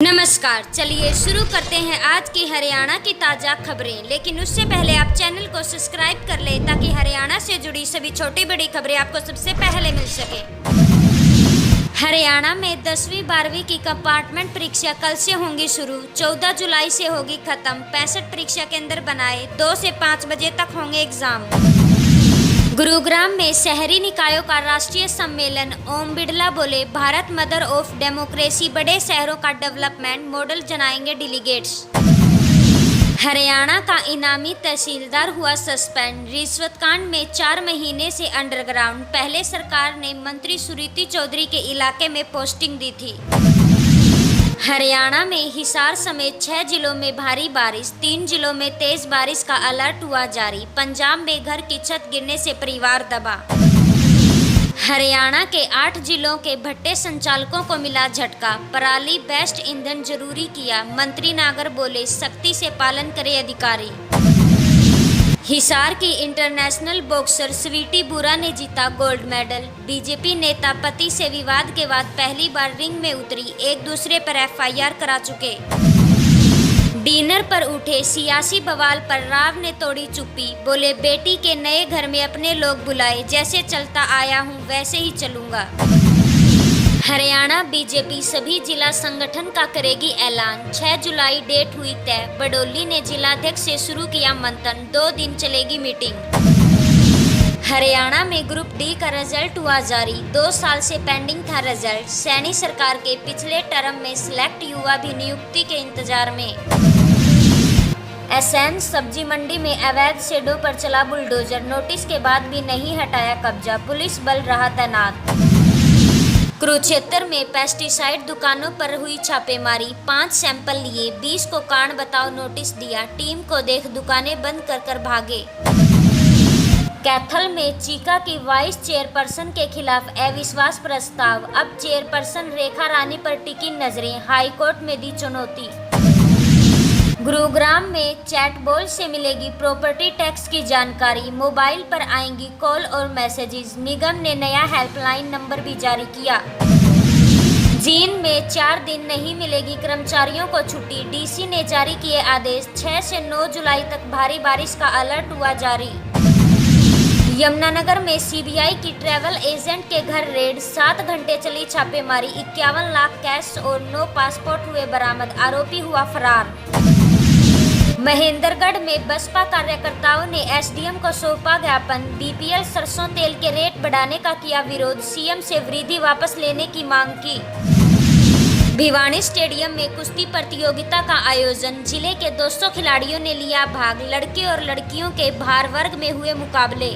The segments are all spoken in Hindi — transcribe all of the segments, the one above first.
नमस्कार, चलिए शुरू करते हैं आज की हरियाणा की ताज़ा खबरें। लेकिन उससे पहले आप चैनल को सब्सक्राइब कर लें ताकि हरियाणा से जुड़ी सभी छोटी बड़ी खबरें आपको सबसे पहले मिल सके। हरियाणा में 10वीं 12वीं की कंपार्टमेंट परीक्षा कल से होंगी शुरू, 14 जुलाई से होगी खत्म। 65 परीक्षा केंद्र बनाए, 2 से 5 बजे तक होंगे एग्जाम। गुरुग्राम में शहरी निकायों का राष्ट्रीय सम्मेलन, ओम बिड़ला बोले, भारत मदर ऑफ डेमोक्रेसी, बड़े शहरों का डेवलपमेंट मॉडल जनाएंगे डेलीगेट्स। हरियाणा का इनामी तहसीलदार हुआ सस्पेंड, रिश्वत कांड में 4 महीने से अंडरग्राउंड। पहले सरकार ने मंत्री सुरीति चौधरी के इलाके में पोस्टिंग दी थी। हरियाणा में हिसार समेत 6 जिलों में भारी बारिश, 3 जिलों में तेज बारिश का अलर्ट हुआ जारी। पंजाब में घर की छत गिरने से परिवार दबा। हरियाणा के 8 जिलों के भट्टे संचालकों को मिला झटका, पराली बेस्ट ईंधन जरूरी किया। मंत्री नागर बोले, सख्ती से पालन करे अधिकारी। हिसार की इंटरनेशनल बॉक्सर स्वीटी बुरा ने जीता गोल्ड मेडल। बीजेपी नेता पति से विवाद के बाद पहली बार रिंग में उतरी, एक दूसरे पर एफआईआर करा चुके। डिनर पर उठे सियासी बवाल पर राव ने तोड़ी चुप्पी, बोले, बेटी के नए घर में अपने लोग बुलाए, जैसे चलता आया हूँ वैसे ही चलूंगा। हरियाणा बीजेपी सभी जिला संगठन का करेगी ऐलान, 6 जुलाई डेट हुई तय। बडोली ने जिलाध्यक्ष से शुरू किया मंथन, 2 दिन चलेगी मीटिंग। हरियाणा में ग्रुप डी का रिजल्ट हुआ जारी, 2 साल से पेंडिंग था रिजल्ट। सैनी सरकार के पिछले टर्म में सिलेक्ट युवा भी नियुक्ति के इंतजार में। एसएन सब्जी मंडी में अवैध शेडों पर चला बुलडोजर, नोटिस के बाद भी नहीं हटाया कब्जा, पुलिस बल रहा तैनात। कुरुक्षेत्र में पेस्टिसाइड दुकानों पर हुई छापेमारी, 5 सैंपल लिए, 20 को कारण बताओ नोटिस दिया। टीम को देख दुकानें बंद कर भागे। कैथल में चीका की वाइस चेयरपर्सन के खिलाफ अविश्वास प्रस्ताव, अब चेयरपर्सन रेखा रानी पर टिकी नजरें, हाईकोर्ट में दी चुनौती। गुरुग्राम में चैटबॉल से मिलेगी प्रॉपर्टी टैक्स की जानकारी, मोबाइल पर आएंगी कॉल और मैसेजेस। निगम ने नया हेल्पलाइन नंबर भी जारी किया। जींद में 4 दिन नहीं मिलेगी कर्मचारियों को छुट्टी, डीसी ने जारी किए आदेश। 6 से 9 जुलाई तक भारी बारिश का अलर्ट हुआ जारी। यमुनानगर में सीबीआई की ट्रैवल एजेंट के घर रेड, 7 घंटे चली छापेमारी, 51 लाख कैश और 9 पासपोर्ट हुए बरामद, आरोपी हुआ फरार। महेंद्रगढ़ में बसपा कार्यकर्ताओं ने एसडीएम को सौंपा ज्ञापन, बीपीएल सरसों तेल के रेट बढ़ाने का किया विरोध, सीएम से वृद्धि वापस लेने की मांग की। भिवानी स्टेडियम में कुश्ती प्रतियोगिता का आयोजन, जिले के 200 खिलाड़ियों ने लिया भाग, लड़के और लड़कियों के भार वर्ग में हुए मुकाबले।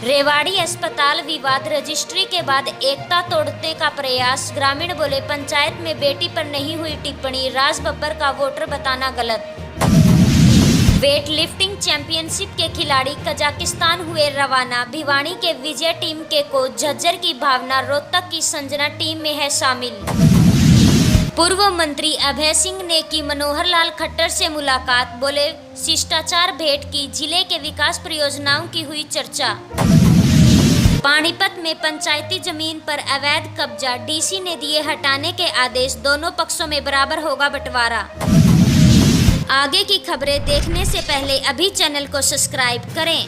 रेवाड़ी अस्पताल विवाद, रजिस्ट्री के बाद एकता तोड़ने का प्रयास, ग्रामीण बोले, पंचायत में बेटी पर नहीं हुई टिप्पणी, राज बब्बर का वोटर बताना गलत। वेट लिफ्टिंग चैंपियनशिप के खिलाड़ी कजाकिस्तान हुए रवाना, भिवानी के विजय टीम के कोच, झज्जर की भावना, रोहतक की संजना टीम में है शामिल। पूर्व मंत्री अभय सिंह ने की मनोहर लाल खट्टर से मुलाकात, बोले, शिष्टाचार भेंट की, जिले के विकास परियोजनाओं की हुई चर्चा। पानीपत में पंचायती जमीन पर अवैध कब्जा, डीसी ने दिए हटाने के आदेश, दोनों पक्षों में बराबर होगा बंटवारा। आगे की खबरें देखने से पहले अभी चैनल को सब्सक्राइब करें।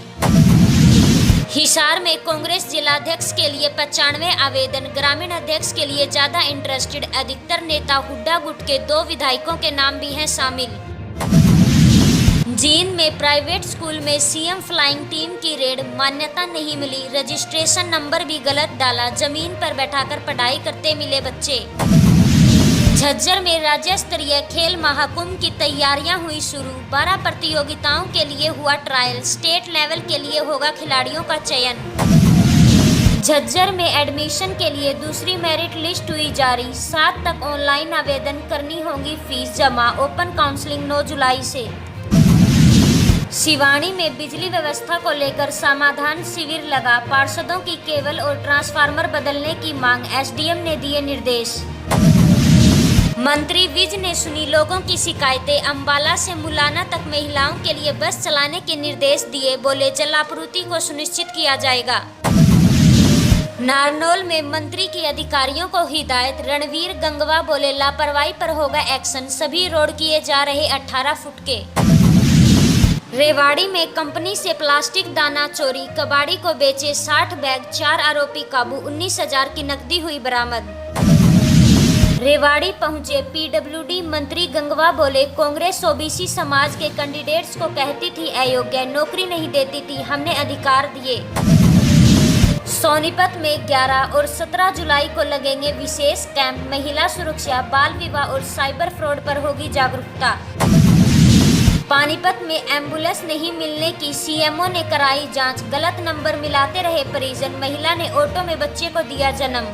हिसार में कांग्रेस जिलाध्यक्ष के लिए 95 आवेदन, ग्रामीण अध्यक्ष के लिए ज्यादा इंटरेस्टेड, अधिकतर नेता हुड्डा गुट के 2 विधायकों के नाम भी हैं शामिल। जींद में प्राइवेट स्कूल में सीएम फ्लाइंग टीम की रेड, मान्यता नहीं मिली, रजिस्ट्रेशन नंबर भी गलत डाला, जमीन पर बैठाकर पढ़ाई करते मिले बच्चे। झज्जर में राज्य स्तरीय खेल महाकुंभ की तैयारियां हुई शुरू, 12 प्रतियोगिताओं के लिए हुआ ट्रायल, स्टेट लेवल के लिए होगा खिलाड़ियों का चयन। झज्जर में एडमिशन के लिए दूसरी मेरिट लिस्ट हुई जारी, 7 तक ऑनलाइन आवेदन करनी होगी फीस जमा, ओपन काउंसलिंग 9 जुलाई से। सिवानी में बिजली व्यवस्था को लेकर समाधान शिविर लगा, पार्षदों की केबल और ट्रांसफार्मर बदलने की मांग, एसडीएम ने दिए निर्देश। मंत्री विज ने सुनी लोगों की शिकायतें, अंबाला से मुलाना तक महिलाओं के लिए बस चलाने के निर्देश दिए, बोले, जलापूर्ति को सुनिश्चित किया जाएगा। नारनौल में मंत्री की अधिकारियों को हिदायत, रणवीर गंगवा बोले लापरवाही पर होगा एक्शन, सभी रोड किए जा रहे 18 फुट के। रेवाड़ी में कंपनी से प्लास्टिक दाना चोरी, कबाड़ी को बेचे 60 बैग, 4 आरोपी काबू, 19,000 की नकदी हुई बरामद। रेवाड़ी पहुंचे पीडब्ल्यूडी मंत्री गंगवा बोले कांग्रेस ओबीसी समाज के कैंडिडेट्स को कहती थी अयोग्य, नौकरी नहीं देती थी, हमने अधिकार दिए। सोनीपत में 11 और 17 जुलाई को लगेंगे विशेष कैंप, महिला सुरक्षा, बाल विवाह और साइबर फ्रॉड पर होगी जागरूकता। पानीपत में एम्बुलेंस नहीं मिलने की सीएमओ ने कराई जांच, गलत नंबर मिलाते रहे परिजन, महिला ने ऑटो में बच्चे को दिया जन्म।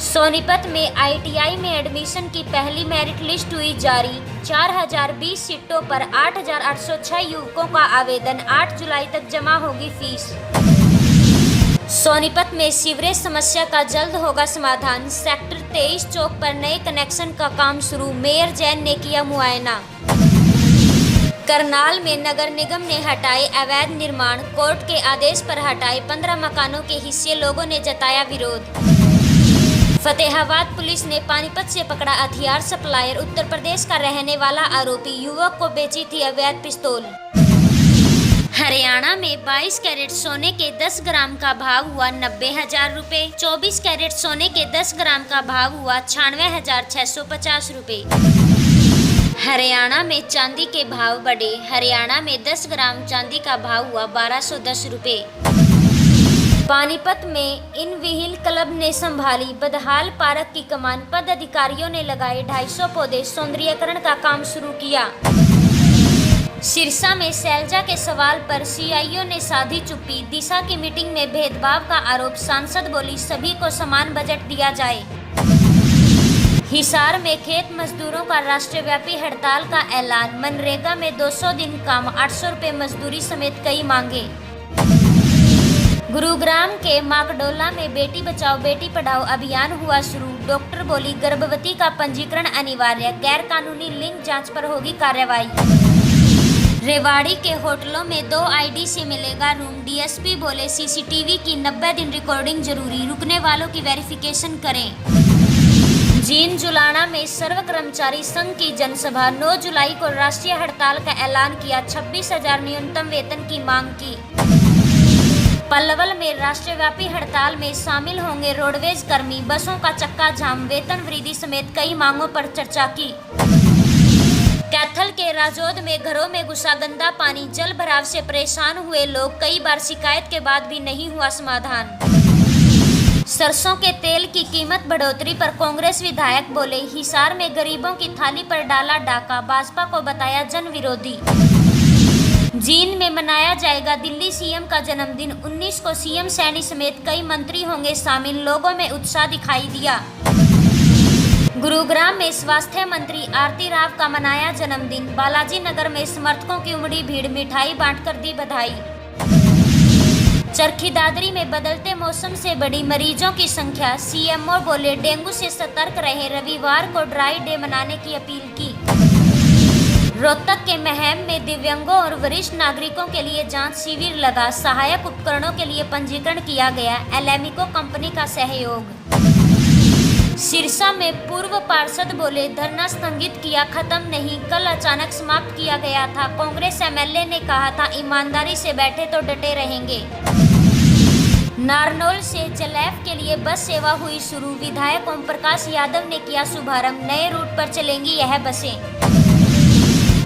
सोनीपत में आईटीआई में एडमिशन की पहली मेरिट लिस्ट हुई जारी, 4020 सीटों पर 8806 युवकों का आवेदन, 8 जुलाई तक जमा होगी फीस। सोनीपत में सीवरेज समस्या का जल्द होगा समाधान, सेक्टर 23 चौक पर नए कनेक्शन का काम शुरू, मेयर जैन ने किया मुआयना। करनाल में नगर निगम ने हटाए अवैध निर्माण, कोर्ट के आदेश पर हटाए 15 मकानों के हिस्से, लोगों ने जताया विरोध। फतेहाबाद पुलिस ने पानीपत से पकड़ा हथियार सप्लायर, उत्तर प्रदेश का रहने वाला आरोपी, युवक को बेची थी अवैध पिस्तौल। हरियाणा में 22 कैरेट सोने के 10 ग्राम का भाव हुआ 90,000 रुपए, 24 कैरेट सोने के 10 ग्राम का भाव हुआ 96,650 रुपए। हरियाणा में चांदी के भाव बढ़े, हरियाणा में 10 ग्राम चांदी का भाव हुआ 1210 रुपए। पानीपत में इन व्हील क्लब ने संभाली बदहाल पार्क की कमान, पद अधिकारियों ने लगाए 250 पौधे, सौंदर्यीकरण का काम शुरू किया। सिरसा में शैलजा के सवाल पर सीआईओ ने साधी चुप्पी, दिशा की मीटिंग में भेदभाव का आरोप, सांसद बोली सभी को समान बजट दिया जाए। हिसार में खेत मजदूरों का राष्ट्रव्यापी हड़ताल का ऐलान, मनरेगा में 200 दिन काम, 800 रुपये मजदूरी समेत कई मांगे। गुरुग्राम के माकडोला में बेटी बचाओ बेटी पढ़ाओ अभियान हुआ शुरू, डॉक्टर बोली गर्भवती का पंजीकरण अनिवार्य, गैर कानूनी लिंग जांच पर होगी कार्रवाई। रेवाड़ी के होटलों में 2 आईडी से मिलेगा रूम, डीएसपी बोले सीसीटीवी की 90 दिन रिकॉर्डिंग जरूरी, रुकने वालों की वेरिफिकेशन करें। जींद जुलाना में सर्व कर्मचारी संघ की जनसभा, 9 जुलाई को राष्ट्रीय हड़ताल का ऐलान किया, 26,000 न्यूनतम वेतन की मांग की। पल्लवल में राष्ट्रव्यापी हड़ताल में शामिल होंगे रोडवेज कर्मी, बसों का चक्का जाम, वेतन वृद्धि समेत कई मांगों पर चर्चा की। कैथल के राजौद में घरों में घुसा गंदा पानी, जल भराव से परेशान हुए लोग, कई बार शिकायत के बाद भी नहीं हुआ समाधान। सरसों के तेल की कीमत बढ़ोतरी पर कांग्रेस विधायक बोले, हिसार में गरीबों की थाली पर डाला डाका, भाजपा को बताया जन विरोधी। जींद में मनाया जाएगा दिल्ली सीएम का जन्मदिन, 19 को सीएम सैनी समेत कई मंत्री होंगे शामिल, लोगों में उत्साह दिखाई दिया। गुरुग्राम में स्वास्थ्य मंत्री आरती राव का मनाया जन्मदिन, बालाजी नगर में समर्थकों की उमड़ी भीड़, मिठाई बांटकर दी बधाई। चरखी दादरी में बदलते मौसम से बढ़ी मरीजों की संख्या, सीएमओ बोले डेंगू से सतर्क रहे, रविवार को ड्राई डे मनाने की अपील की। रोहतक के महम में दिव्यांगों और वरिष्ठ नागरिकों के लिए जांच शिविर लगा, सहायक उपकरणों के लिए पंजीकरण किया गया, एलेमिको कंपनी का सहयोग। सिरसा में पूर्व पार्षद बोले धरना स्थगित किया खत्म नहीं, कल अचानक समाप्त किया गया था, कांग्रेस एमएलए ने कहा था ईमानदारी से बैठे तो डटे रहेंगे। नारनौल से जलैफ के लिए बस सेवा हुई शुरू, विधायक ओम प्रकाश यादव ने किया शुभारंभ, नए रूट पर चलेंगी यह बसें।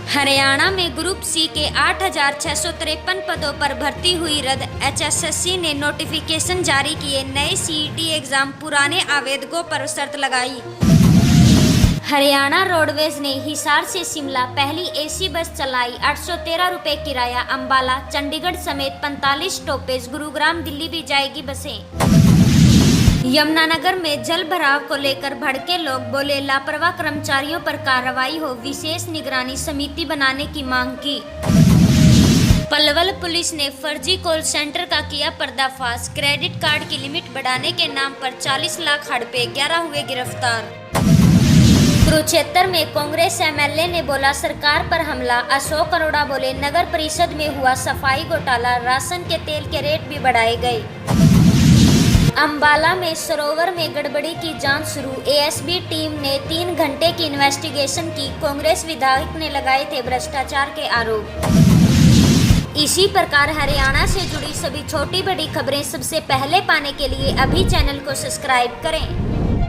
हरियाणा में ग्रुप सी के 8,653 पदों पर भर्ती हुई रद्द, एचएसएससी ने नोटिफिकेशन जारी किए, नए सीईटी एग्जाम, पुराने आवेदकों पर शर्त लगाई। हरियाणा रोडवेज ने हिसार से शिमला पहली एसी बस चलाई, 813 रुपये किराया, अंबाला चंडीगढ़ समेत 45 स्टॉपेज, गुरुग्राम दिल्ली भी जाएगी बसें। यमुनानगर में जल भराव को लेकर भड़के लोग, बोले लापरवाह कर्मचारियों पर कार्रवाई हो, विशेष निगरानी समिति बनाने की मांग की। पलवल पुलिस ने फर्जी कॉल सेंटर का किया पर्दाफाश, क्रेडिट कार्ड की लिमिट बढ़ाने के नाम पर 40 लाख हड़पे, 11 हुए गिरफ्तार। कुरुक्षेत्र में कांग्रेस एमएलए ने बोला सरकार पर हमला, अशोक अरोड़ा बोले नगर परिषद में हुआ सफाई घोटाला, राशन के तेल के रेट भी बढ़ाए गए। अंबाला में सरोवर में गड़बड़ी की जांच शुरू। एएसबी टीम ने 3 घंटे की इन्वेस्टिगेशन की। कांग्रेस विधायक ने लगाए थे भ्रष्टाचार के आरोप। इसी प्रकार हरियाणा से जुड़ी सभी छोटी बड़ी खबरें सबसे पहले पाने के लिए अभी चैनल को सब्सक्राइब करें।